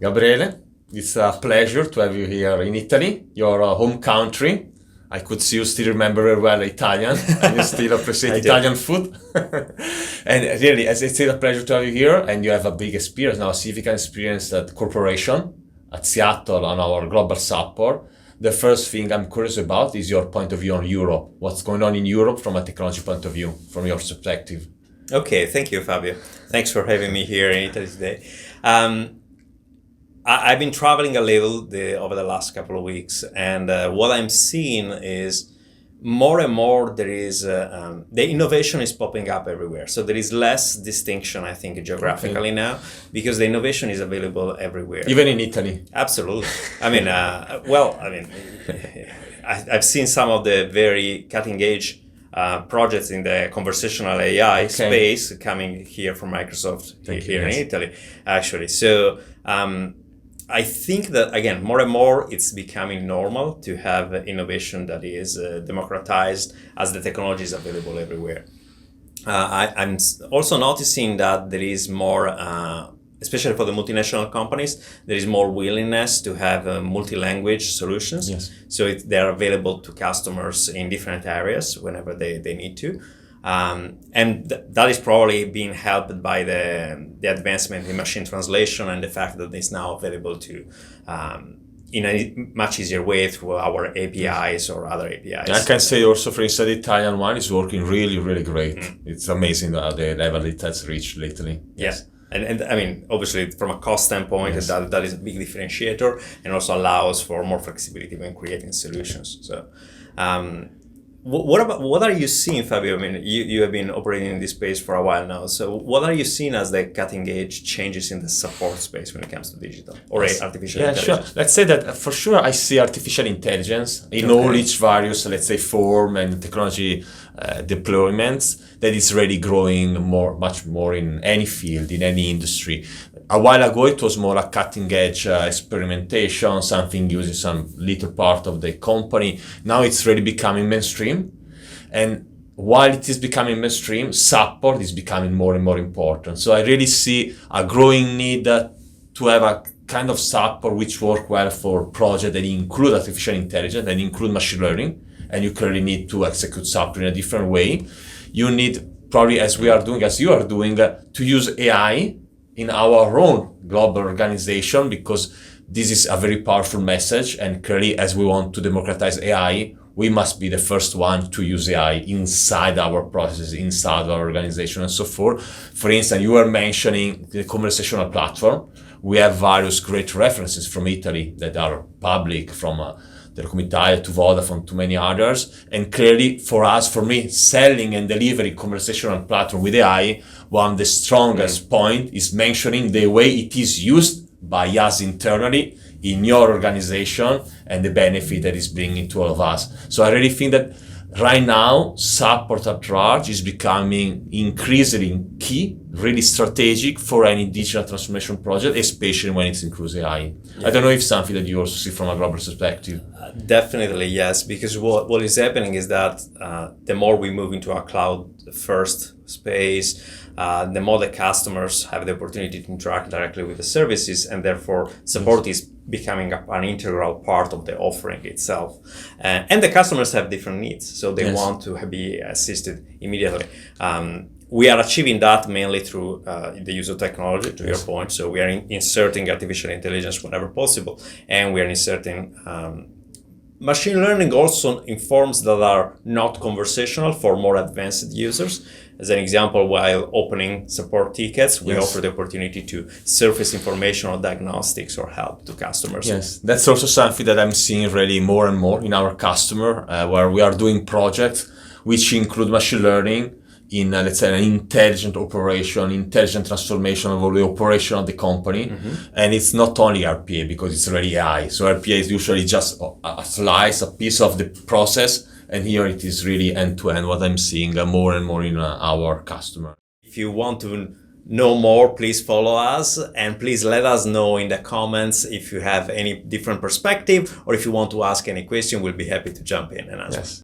Gabriele, it's a pleasure to have you here in Italy, your home country. I could see you still remember very well Italian, and you still appreciate Italian food. And really, it's still a pleasure to have you here, and you have a big experience now, a significant experience at corporation, at Seattle on our global support. The first thing I'm curious about is your point of view on Europe. What's going on in Europe from a technology point of view, from your perspective? Okay, thank you, Fabio. Thanks for having me here in Italy today. I've been traveling a little over the last couple of weeks, and what I'm seeing is more and more there is the innovation is popping up everywhere. So there is less distinction, I think, geographically now, because the innovation is available everywhere. Even in Italy. Absolutely. I've seen some of the very cutting edge projects in the conversational AI space coming here from Microsoft here in Italy, actually. So I think that, again, more and more it's becoming normal to have innovation that is democratized as the technology is available everywhere. I'm also noticing that there is more, especially for the multinational companies, there is more willingness to have multi-language solutions. Yes. So they're available to customers in different areas whenever they need to. That is probably being helped by the advancement in machine translation and the fact that it's now available to in a much easier way through our APIs or other APIs. I can say also, for instance, the Italian one is working really, really great. It's amazing the level it has reached lately. Yes. And I mean, obviously, from a cost standpoint, that is a big differentiator and also allows for more flexibility when creating solutions. So, what are you seeing, Fabio? I mean, you have been operating in this space for a while now. So what are you seeing as the cutting edge changes in the support space when it comes to digital or artificial intelligence? Yeah, sure. Let's say that for sure I see artificial intelligence in all its various, let's say, form and technology deployments that is really growing much more in any field, in any industry. A while ago, it was more a cutting-edge experimentation, something using some little part of the company. Now it's really becoming mainstream. And while it is becoming mainstream, support is becoming more and more important. So I really see a growing need to have a kind of support which work well for projects that include artificial intelligence and include machine learning. And you clearly need to execute support in a different way. You need, probably as you are doing, to use AI in our own global organization, because this is a very powerful message. And clearly, as we want to democratize AI, we must be the first one to use AI inside our processes, inside our organization, and so forth. For instance, you were mentioning the conversational platform. We have various great references from Italy that are public, from Telecom Italia to Vodafone to many others. And clearly for me, selling and delivering conversational platform with AI, one of the strongest point is mentioning the way it is used by us internally in your organization and the benefit that is bringing to all of us. So I really think that right now, support at large is becoming increasingly key, really strategic for any digital transformation project, especially when it includes AI. I don't know if something that you also see from a global perspective. Definitely, yes, because what is happening is that the more we move into a cloud-first space, the more the customers have the opportunity to interact directly with the services, and therefore support is becoming an integral part of the offering itself. And the customers have different needs, so they want to be assisted immediately. We are achieving that mainly through the use of technology, to your point. So we are inserting artificial intelligence whenever possible, and we are inserting machine learning also informs that are not conversational for more advanced users. As an example, while opening support tickets, we offer the opportunity to surface information or diagnostics or help to customers. Yes, that's also something that I'm seeing really more and more in our customer, where we are doing projects which include machine learning in, let's say, an intelligent operation, intelligent transformation of the operation of the company. And it's not only RPA, because it's really AI. So RPA is usually just a slice, a piece of the process. And here it is really end-to-end, what I'm seeing more and more in our customer. If you want to know more, please follow us, and please let us know in the comments if you have any different perspective, or if you want to ask any question, we'll be happy to jump in and answer. Yes.